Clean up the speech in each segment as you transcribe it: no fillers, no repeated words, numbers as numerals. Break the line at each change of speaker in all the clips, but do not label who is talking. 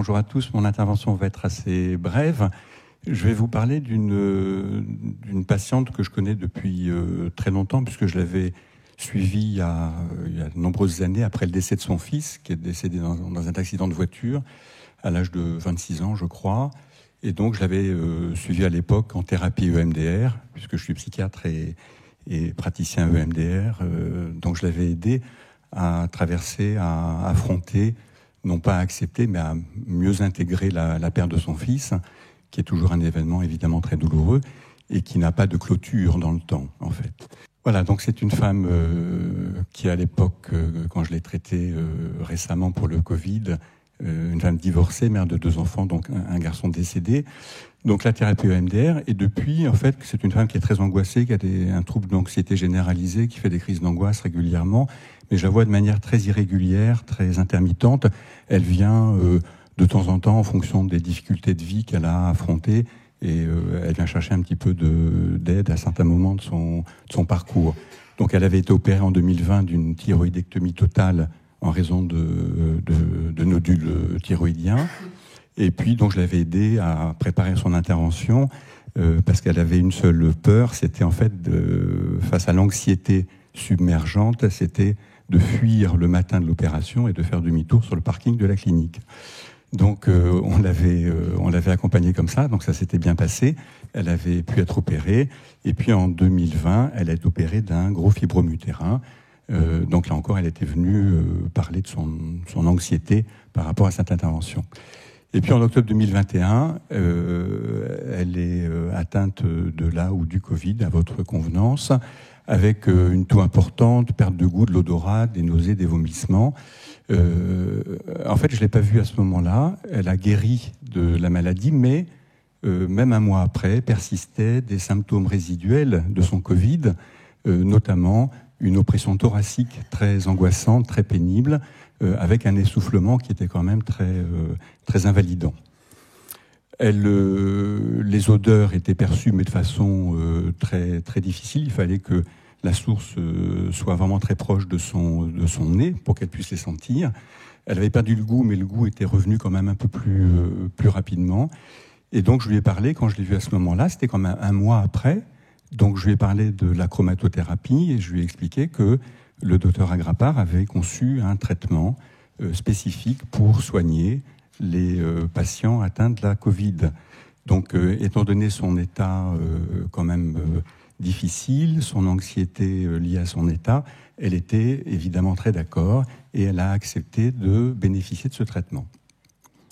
bonjour à tous. Mon intervention va être assez brève. Je vais vous parler d'une patiente que je connais depuis très longtemps, puisque je l'avais suivie il y a de nombreuses années après le décès de son fils, qui est décédé dans un accident de voiture à l'âge de 26 ans, je crois. Et donc, je l'avais suivie à l'époque en thérapie EMDR, puisque je suis psychiatre et praticien EMDR. Donc, je l'avais aidé à traverser, à affronter, non pas à accepter, mais à mieux intégrer la perte de son fils, qui est toujours un événement évidemment très douloureux et qui n'a pas de clôture dans le temps, en fait. Voilà, donc c'est une femme qui, à l'époque, quand je l'ai traitée récemment pour le Covid, une femme divorcée, mère de 2 enfants, donc un garçon décédé. Donc la thérapie EMDR, et depuis, en fait, c'est une femme qui est très angoissée, qui a un trouble d'anxiété généralisée, qui fait des crises d'angoisse régulièrement, mais je la vois de manière très irrégulière, très intermittente. Elle vient de temps en temps en fonction des difficultés de vie qu'elle a affrontées, et elle vient chercher un petit peu d'aide à certains moments de son parcours. Donc elle avait été opérée en 2020 d'une thyroïdectomie totale en raison de nodules thyroïdiens. Et puis, donc, je l'avais aidée à préparer son intervention parce qu'elle avait une seule peur, c'était en fait, face à l'anxiété submergente, c'était de fuir le matin de l'opération et de faire demi-tour sur le parking de la clinique. Donc, on l'avait accompagnée comme ça, donc ça s'était bien passé. Elle avait pu être opérée. Et puis, en 2020, elle a été opérée d'un gros fibrome utérin. Donc là encore, elle était venue parler de son anxiété par rapport à cette intervention. Et puis en octobre 2021, elle est atteinte de là ou du Covid, à votre convenance, avec une toux importante, perte de goût, de l'odorat, des nausées, des vomissements. En fait, je ne l'ai pas vue à ce moment-là. Elle a guéri de la maladie, mais même un mois après, persistaient des symptômes résiduels de son Covid, notamment une oppression thoracique très angoissante, très pénible, avec un essoufflement qui était quand même très invalidant. Les odeurs étaient perçues, mais de façon très difficile. Il fallait que la source soit vraiment très proche de son nez pour qu'elle puisse les sentir. Elle avait perdu le goût, mais le goût était revenu quand même un peu plus rapidement. Et donc je lui ai parlé, quand je l'ai vue à ce moment-là, c'était quand même un mois après. Donc je lui ai parlé de la chromatothérapie et je lui ai expliqué que le docteur Agrapar avait conçu un traitement spécifique pour soigner les patients atteints de la Covid. Donc étant donné son état quand même difficile, son anxiété liée à son état, elle était évidemment très d'accord et elle a accepté de bénéficier de ce traitement.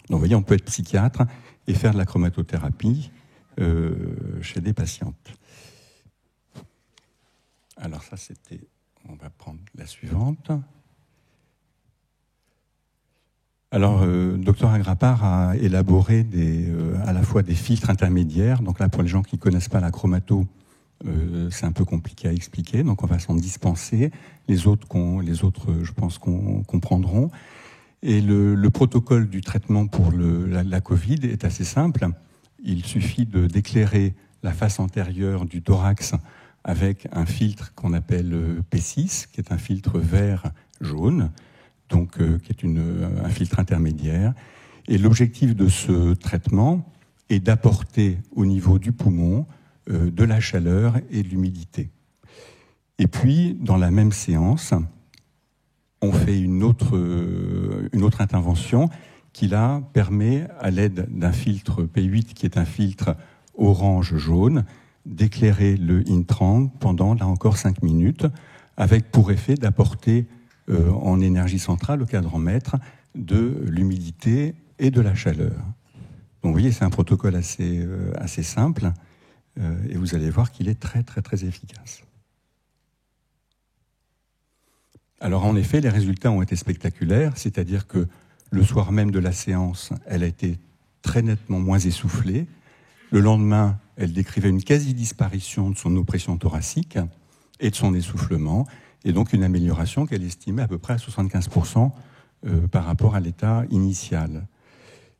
Donc vous voyez, on peut être psychiatre et faire de la chromatothérapie chez des patientes. Alors ça, c'était... On va prendre la suivante. Alors, Dr Agrapar a élaboré à la fois des filtres intermédiaires. Donc là, pour les gens qui ne connaissent pas la chromato, c'est un peu compliqué à expliquer. Donc on va s'en dispenser. Les autres, je pense, qu'on comprendront. Et le protocole du traitement pour la Covid est assez simple. Il suffit d'éclairer la face antérieure du thorax avec un filtre qu'on appelle P6, qui est un filtre vert-jaune, donc qui est un filtre intermédiaire. Et l'objectif de ce traitement est d'apporter au niveau du poumon de la chaleur et de l'humidité. Et puis, dans la même séance, on fait une autre intervention qui, là, permet, à l'aide d'un filtre P8, qui est un filtre orange-jaune, d'éclairer le intrang pendant, là encore, 5 minutes, avec pour effet d'apporter en énergie centrale, au cadran mètre, de l'humidité et de la chaleur. Donc vous voyez, c'est un protocole assez simple, et vous allez voir qu'il est très efficace. Alors en effet, les résultats ont été spectaculaires, c'est-à-dire que le soir même de la séance, elle a été très nettement moins essoufflée. Le lendemain, elle décrivait une quasi-disparition de son oppression thoracique et de son essoufflement, et donc une amélioration qu'elle estimait à peu près à 75% par rapport à l'état initial.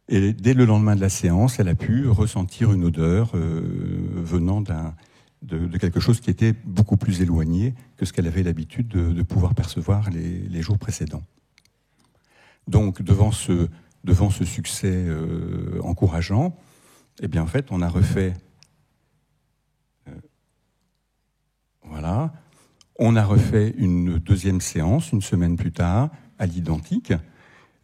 Et dès le lendemain de la séance, elle a pu ressentir une odeur venant de quelque chose qui était beaucoup plus éloigné que ce qu'elle avait l'habitude de pouvoir percevoir les jours précédents. Donc, devant ce devant ce succès encourageant, eh bien, en fait, on a refait... voilà. On a refait une deuxième séance, une semaine plus tard, à l'identique,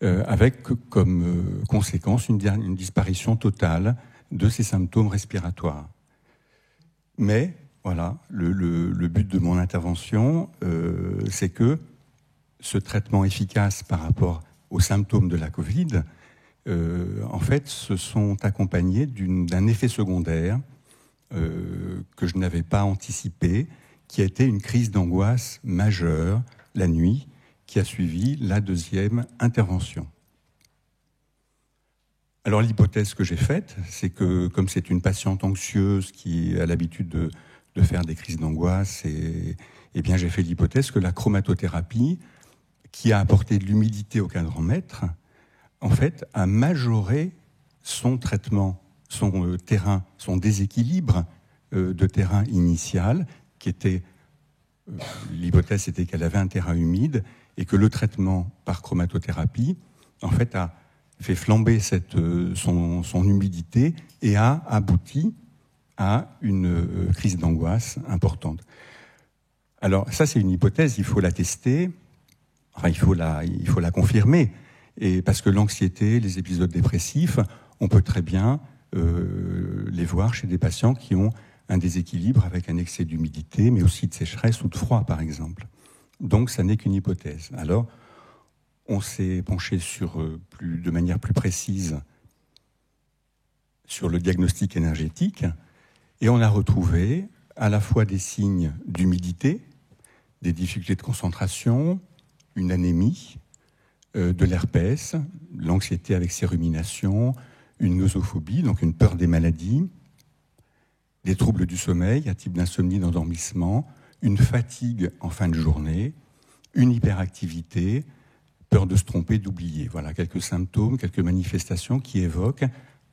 avec comme conséquence une disparition totale de ces symptômes respiratoires. Mais, voilà, le but de mon intervention, c'est que ce traitement efficace par rapport aux symptômes de la Covid, en fait, se sont accompagnés d'un effet secondaire que je n'avais pas anticipé, qui a été une crise d'angoisse majeure la nuit, qui a suivi la deuxième intervention. Alors l'hypothèse que j'ai faite, c'est que comme c'est une patiente anxieuse qui a l'habitude de faire des crises d'angoisse, eh bien j'ai fait l'hypothèse que la chromatothérapie, qui a apporté de l'humidité au cadran-mètre, en fait a majoré son traitement, son terrain, son déséquilibre de terrain initial, qui était, l'hypothèse était qu'elle avait un terrain humide et que le traitement par chromatothérapie, en fait, a fait flamber son humidité et a abouti à une crise d'angoisse importante. Alors ça, c'est une hypothèse, il faut la tester, enfin, il faut la confirmer, et parce que l'anxiété, les épisodes dépressifs, on peut très bien les voir chez des patients qui ont un déséquilibre avec un excès d'humidité, mais aussi de sécheresse ou de froid, par exemple. Donc, ça n'est qu'une hypothèse. Alors, on s'est penché de manière plus précise sur le diagnostic énergétique, et on a retrouvé à la fois des signes d'humidité, des difficultés de concentration, une anémie, de l'herpès, l'anxiété avec ses ruminations, une nosophobie, donc une peur des maladies, des troubles du sommeil, un type d'insomnie d'endormissement, une fatigue en fin de journée, une hyperactivité, peur de se tromper, d'oublier. Voilà quelques symptômes, quelques manifestations qui évoquent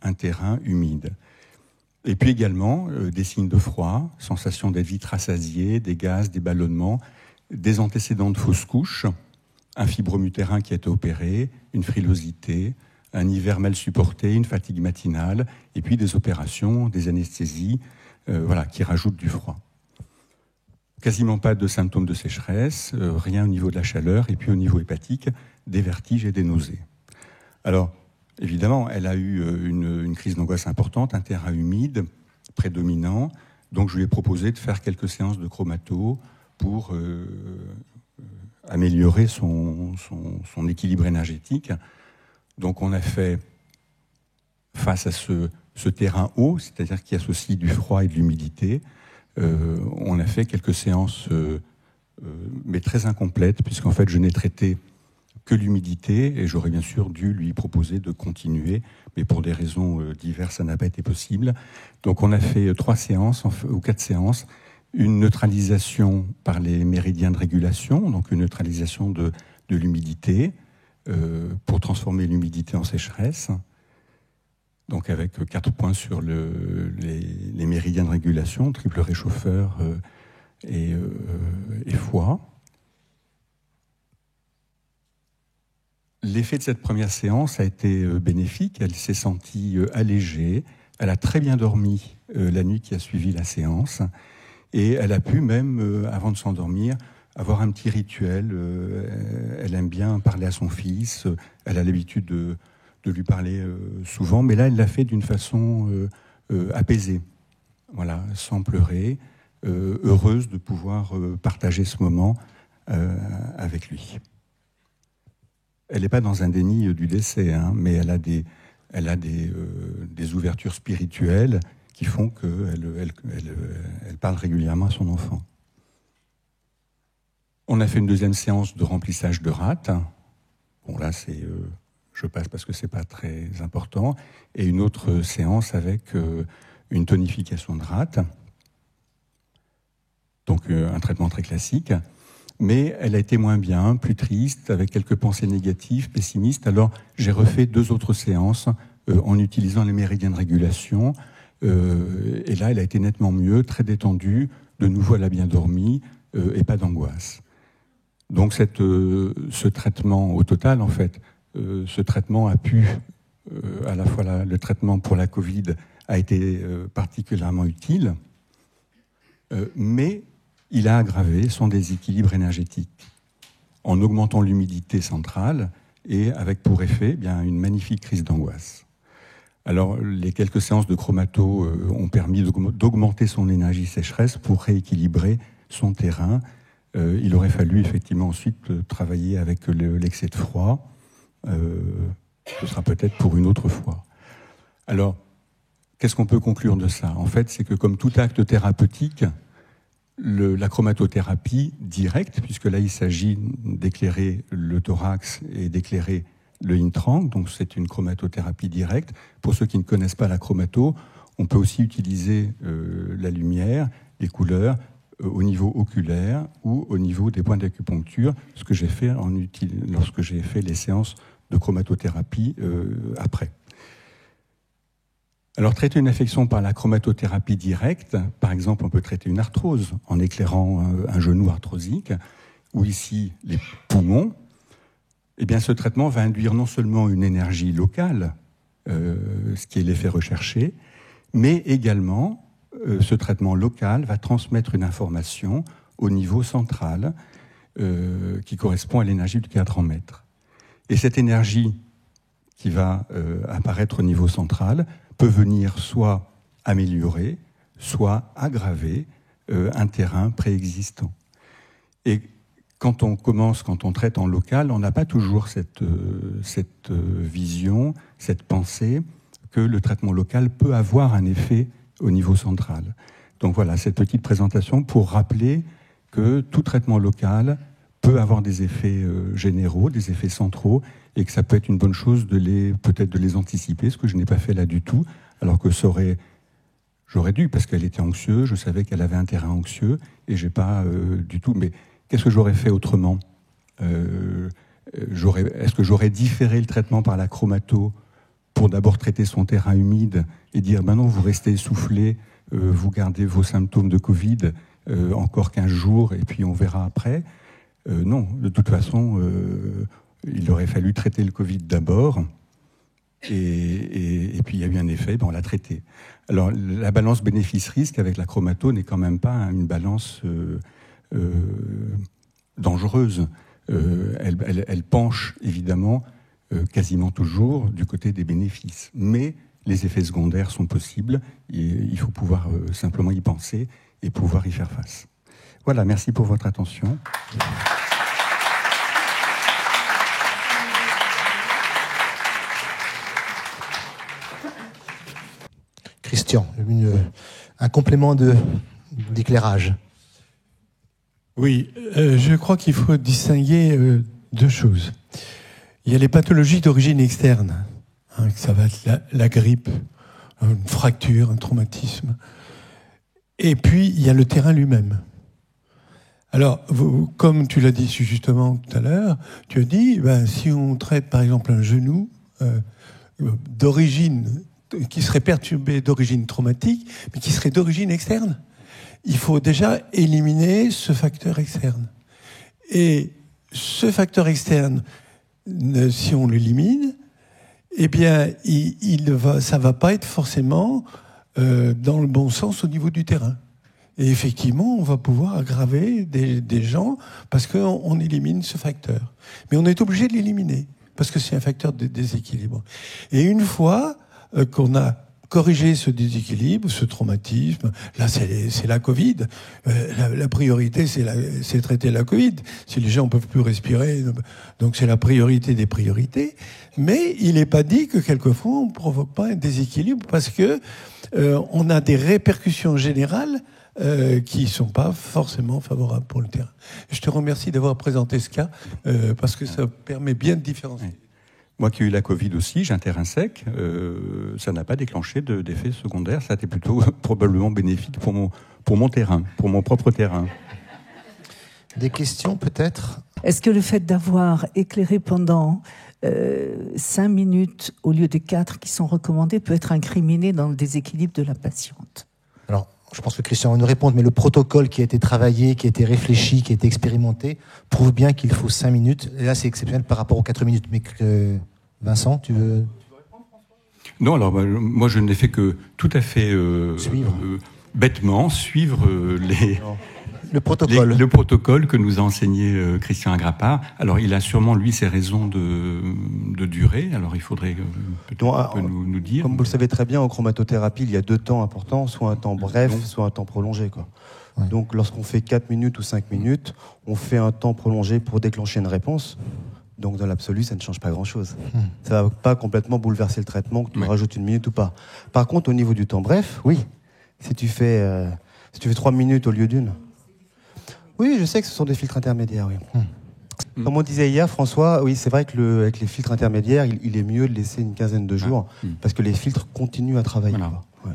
un terrain humide. Et puis également des signes de froid, sensation d'être vite rassasié, des gaz, des ballonnements, des antécédents de fausses couches, un fibrome utérin qui a été opéré, une frilosité, un hiver mal supporté, une fatigue matinale, et puis des opérations, des anesthésies, qui rajoutent du froid. Quasiment pas de symptômes de sécheresse, rien au niveau de la chaleur, et puis au niveau hépatique, des vertiges et des nausées. Alors, évidemment, elle a eu une crise d'angoisse importante, un terrain humide, prédominant, donc je lui ai proposé de faire quelques séances de chromato pour améliorer son équilibre énergétique. Donc on a fait, face à ce terrain haut, c'est-à-dire qui associe du froid et de l'humidité, on a fait quelques séances, mais très incomplètes, puisqu'en fait je n'ai traité que l'humidité, et j'aurais bien sûr dû lui proposer de continuer, mais pour des raisons diverses, ça n'a pas été possible. Donc on a fait 3 séances, ou 4 séances, une neutralisation par les méridiens de régulation, donc une neutralisation de l'humidité, pour transformer l'humidité en sécheresse, donc avec 4 points sur les méridiens de régulation, triple réchauffeur et foie. L'effet de cette première séance a été bénéfique, elle s'est sentie allégée, elle a très bien dormi la nuit qui a suivi la séance, et elle a pu même, avant de s'endormir, avoir un petit rituel. Elle aime bien parler à son fils, elle a l'habitude de lui parler souvent, mais là, elle l'a fait d'une façon apaisée, voilà, sans pleurer, heureuse de pouvoir partager ce moment avec lui. Elle n'est pas dans un déni du décès, hein, mais elle a des ouvertures spirituelles qui font qu'elle parle régulièrement à son enfant. On a fait une deuxième séance de remplissage de rate. Bon, là, je passe parce que c'est pas très important. Et une autre séance avec une tonification de rate. Donc, un traitement très classique. Mais elle a été moins bien, plus triste, avec quelques pensées négatives, pessimistes. Alors, j'ai refait 2 autres séances en utilisant les méridiens de régulation. Et là, elle a été nettement mieux, très détendue. De nouveau, elle a bien dormi et pas d'angoisse. Donc ce traitement au total, en fait, ce traitement a pu, à la fois le traitement pour la Covid a été particulièrement utile, mais il a aggravé son déséquilibre énergétique en augmentant l'humidité centrale et avec pour effet une magnifique crise d'angoisse. Alors, les quelques séances de chromato ont permis d'augmenter son énergie sécheresse pour rééquilibrer son terrain. Il aurait fallu effectivement ensuite travailler avec l'excès de froid. Ce sera peut-être pour une autre fois. Alors, qu'est-ce qu'on peut conclure de ça ? En fait, c'est que comme tout acte thérapeutique, la chromatothérapie directe, puisque là il s'agit d'éclairer le thorax et d'éclairer le intrang, donc c'est une chromatothérapie directe. Pour ceux qui ne connaissent pas la chromato, on peut aussi utiliser la lumière, les couleurs, au niveau oculaire ou au niveau des points d'acupuncture, ce que j'ai fait lorsque j'ai fait les séances de chromatothérapie après. Alors, traiter une affection par la chromatothérapie directe, par exemple, on peut traiter une arthrose en éclairant un genou arthrosique, ou ici les poumons. Eh bien, ce traitement va induire non seulement une énergie locale, ce qui est l'effet recherché, mais également, ce traitement local va transmettre une information au niveau central qui correspond à l'énergie du cadran mètre. Et cette énergie qui va apparaître au niveau central peut venir soit améliorer, soit aggraver un terrain préexistant. Et quand on traite en local, on n'a pas toujours cette vision, cette pensée que le traitement local peut avoir un effet au niveau central. Donc voilà, cette petite présentation pour rappeler que tout traitement local peut avoir des effets généraux, des effets centraux, et que ça peut être une bonne chose peut-être de les anticiper, ce que je n'ai pas fait là du tout, alors que j'aurais dû, parce qu'elle était anxieuse, je savais qu'elle avait un terrain anxieux, et j'ai pas du tout. Mais qu'est-ce que j'aurais fait autrement ? Est-ce que j'aurais différé le traitement par la chromato pour d'abord traiter son terrain humide et dire non, vous restez essoufflé, vous gardez vos symptômes de Covid encore 15 jours, et puis on verra après. Non, de toute façon, il aurait fallu traiter le Covid d'abord, et puis il y a eu un effet, on l'a traité. Alors la balance bénéfice-risque avec la chromato n'est quand même pas une balance dangereuse. Elle penche évidemment quasiment toujours du côté des bénéfices. Mais les effets secondaires sont possibles, et il faut pouvoir simplement y penser et pouvoir y faire face. Voilà, merci pour votre attention.
Christian, un complément d'éclairage.
Oui, je crois qu'il faut distinguer deux choses. Il y a les pathologies d'origine externe, ça va être la grippe, une fracture, un traumatisme. Et puis, il y a le terrain lui-même. Alors, comme tu l'as dit justement tout à l'heure, tu as dit, si on traite par exemple un genou d'origine, qui serait perturbé d'origine traumatique, mais qui serait d'origine externe, il faut déjà éliminer ce facteur externe. Et ce facteur externe, si on l'élimine, eh bien, ça va pas être forcément dans le bon sens au niveau du terrain. Et effectivement, on va pouvoir aggraver des gens parce qu'on élimine ce facteur. Mais on est obligé de l'éliminer parce que c'est un facteur de déséquilibre. Et une fois qu'on a corrigé ce déséquilibre, ce traumatisme, là c'est la Covid. La priorité c'est traiter la Covid. Si les gens peuvent plus respirer, donc c'est la priorité des priorités. Mais il n'est pas dit que quelquefois on ne provoque pas un déséquilibre parce que on a des répercussions générales qui sont pas forcément favorables pour le terrain. Je te remercie d'avoir présenté ce cas parce que ça permet bien de différencier.
Oui. Moi qui ai eu la Covid aussi, j'ai un terrain sec, ça n'a pas déclenché d'effets secondaires, ça a été plutôt probablement bénéfique pour mon terrain, pour mon propre terrain.
Des questions peut-être ?
Est-ce que le fait d'avoir éclairé pendant 5 minutes au lieu des 4 qui sont recommandées peut être incriminé dans le déséquilibre de la patiente ?
Alors, je pense que Christian va nous répondre, mais le protocole qui a été travaillé, qui a été réfléchi, qui a été expérimenté, prouve bien qu'il faut 5 minutes. Et là, c'est exceptionnel par rapport aux 4 minutes. Mais Vincent, tu veux...
Non, alors moi je n'ai fait que tout à fait bêtement suivre
le protocole.
le protocole que nous a enseigné Christian Agrappa. Alors il a sûrement lui ses raisons de durée. Alors il faudrait peut-être nous dire.
Comme vous le savez très bien, en chromatothérapie, il y a 2 temps importants, soit un temps bref, soit un temps prolongé, quoi.
Ouais.
Donc lorsqu'on fait 4 minutes ou 5 minutes, on fait un temps prolongé pour déclencher une réponse. Donc dans l'absolu, ça ne change pas grand-chose. Ça ne va pas complètement bouleverser le traitement, que tu rajoutes 1 minute ou pas. Par contre, au niveau du temps bref, oui. Si tu fais 3 minutes au lieu d'1. Oui, je sais que ce sont des filtres intermédiaires, oui. Comme on disait hier, François, oui, c'est vrai que avec les filtres intermédiaires, il est mieux de laisser une quinzaine de jours, parce que les filtres continuent à travailler.
Voilà.
Ouais.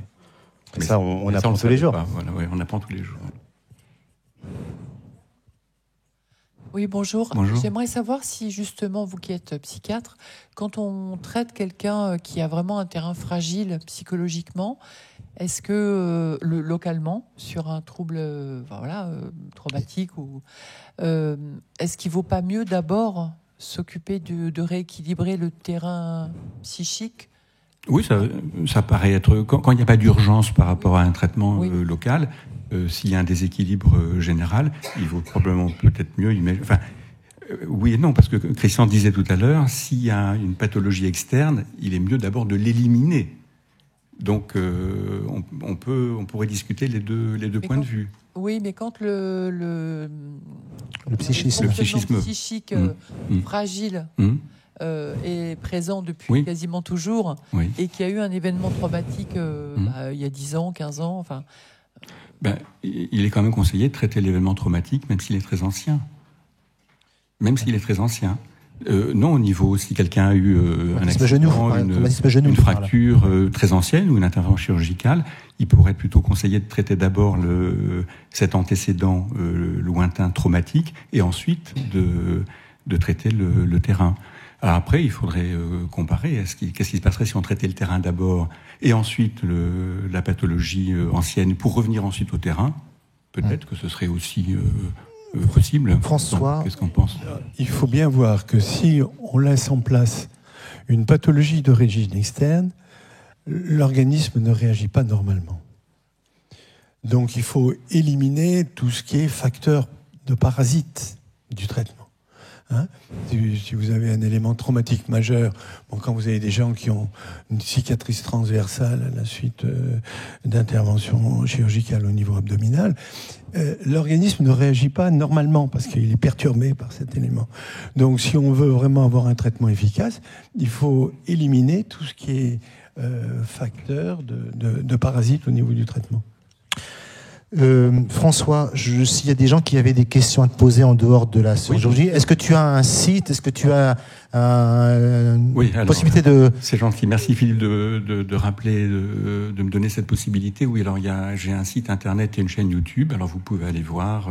Mais ça, on apprend tous les jours.
Voilà, ouais, on apprend tous les jours.
Oui, bonjour.
Bonjour.
J'aimerais savoir si, justement, vous qui êtes psychiatre, quand on traite quelqu'un qui a vraiment un terrain fragile psychologiquement, est-ce que, localement, sur un trouble traumatique, est-ce qu'il ne vaut pas mieux d'abord s'occuper de rééquilibrer le terrain psychique ?
Oui, ça paraît être... Quand il n'y a pas d'urgence par rapport à un traitement local, s'il y a un déséquilibre général, il vaut probablement peut-être mieux... oui et non, parce que Christian disait tout à l'heure, s'il y a une pathologie externe, il est mieux d'abord de l'éliminer. Donc, on pourrait discuter les deux points de vue.
Oui, mais quand le
psychisme
psychique fragile est présent depuis quasiment toujours, et qu'il y a eu un événement traumatique il y a 10 ans, 15 ans, enfin...
il est quand même conseillé de traiter l'événement traumatique, même s'il est très ancien. Non, au niveau, si quelqu'un a eu un accident, une fracture très ancienne ou une intervention chirurgicale, il pourrait être plutôt conseillé de traiter d'abord cet antécédent lointain traumatique et ensuite de traiter le terrain. Alors après, il faudrait comparer. Qu'est-ce qui se passerait si on traitait le terrain d'abord et ensuite la pathologie ancienne pour revenir ensuite au terrain? Peut-être que ce serait aussi... possible.
François,
donc, qu'est-ce qu'on pense?
Il faut bien voir que si on laisse en place une pathologie d'origine externe, l'organisme ne réagit pas normalement. Donc il faut éliminer tout ce qui est facteur de parasite du traitement. Si vous avez un élément traumatique majeur, quand vous avez des gens qui ont une cicatrice transversale à la suite d'interventions chirurgicales au niveau abdominal, l'organisme ne réagit pas normalement parce qu'il est perturbé par cet élément. Donc si on veut vraiment avoir un traitement efficace, il faut éliminer tout ce qui est facteur de parasites au niveau du traitement.
François, s'il y a des gens qui avaient des questions à te poser en dehors de la chirurgie, est-ce que tu as un site? Est-ce que tu as une possibilité de...
C'est gentil. Merci Philippe de rappeler, de me donner cette possibilité. Oui, alors j'ai un site internet et une chaîne YouTube. Alors vous pouvez aller voir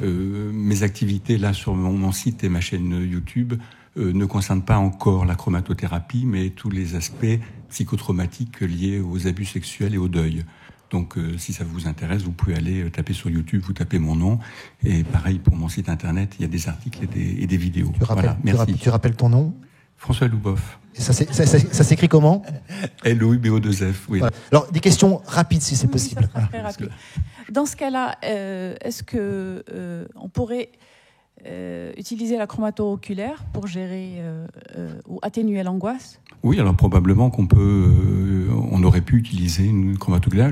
mes activités là sur mon site et ma chaîne YouTube. Ne concernent pas encore la chromatothérapie, mais tous les aspects psychotraumatiques liés aux abus sexuels et au deuil. Donc, si ça vous intéresse, vous pouvez aller taper sur YouTube, vous tapez mon nom. Et pareil, pour mon site internet, il y a des articles et des vidéos.
Merci. Tu rappelles ton nom?
François Louboff.
Et ça s'écrit comment?
Louboff, oui.
Voilà. Alors, des questions rapides, si c'est possible.
Ça sera très rapide. Dans ce cas-là, est-ce que on pourrait utiliser la chromato-oculaire pour gérer ou atténuer l'angoisse?
Oui, alors probablement on aurait pu utiliser une chromato-oculaire.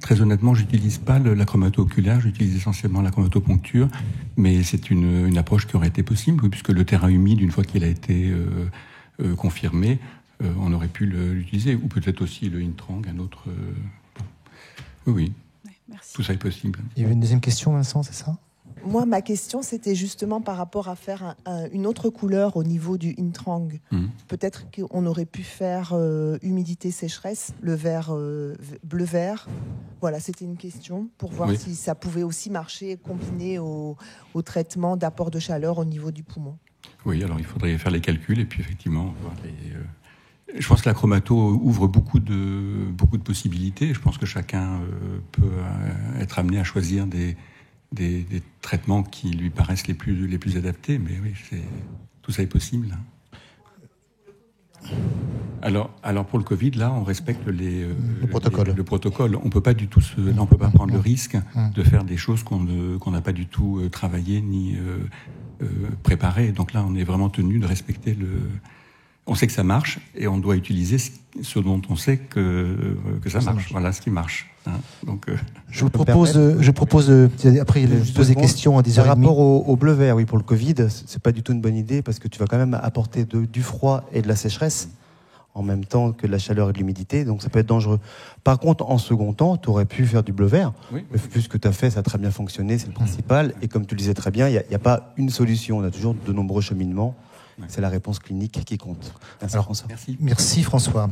Très honnêtement, j'utilise pas la chromato-oculaire, j'utilise essentiellement la chromatoponcture, mais c'est une approche qui aurait été possible, oui, puisque le terrain humide, une fois qu'il a été confirmé, on aurait pu l'utiliser, ou peut-être aussi le Intrang, un autre. Oui.
Merci.
Tout ça est possible.
Il y avait une deuxième question, Vincent, c'est ça?
Moi, ma question, c'était justement par rapport à faire une autre couleur au niveau du Intrang. Peut-être qu'on aurait pu faire humidité-sécheresse, le vert bleu-vert. Voilà, c'était une question pour voir si ça pouvait aussi marcher combiné au traitement d'apport de chaleur au niveau du poumon.
Oui, alors il faudrait faire les calculs et puis effectivement voir Je pense que la chromato ouvre beaucoup de possibilités. Je pense que chacun peut être amené à choisir des traitements qui lui paraissent les plus adaptés. Mais oui, tout ça est possible. Alors pour le Covid, là, on respecte le protocole. On peut pas du tout on peut pas prendre le risque de faire des choses qu'on n'a pas du tout travaillé ni préparé. Donc là, on est vraiment tenu de respecter on sait que ça marche et on doit utiliser ce dont on sait que ça marche. Voilà ce qui marche. Hein. Donc,
je propose après il pose des questions à 10h30.
Par rapport au bleu vert, oui, pour le Covid, c'est pas du tout une bonne idée parce que tu vas quand même apporter du froid et de la sécheresse en même temps que de la chaleur et de l'humidité, donc ça peut être dangereux. Par contre, en second temps, tu aurais pu faire du bleu vert. Oui. Vu ce que tu as fait, ça a très bien fonctionné, c'est le principal. Et comme tu le disais très bien, il n'y a pas une solution, on a toujours de nombreux cheminements. C'est la réponse clinique qui compte.
Merci François.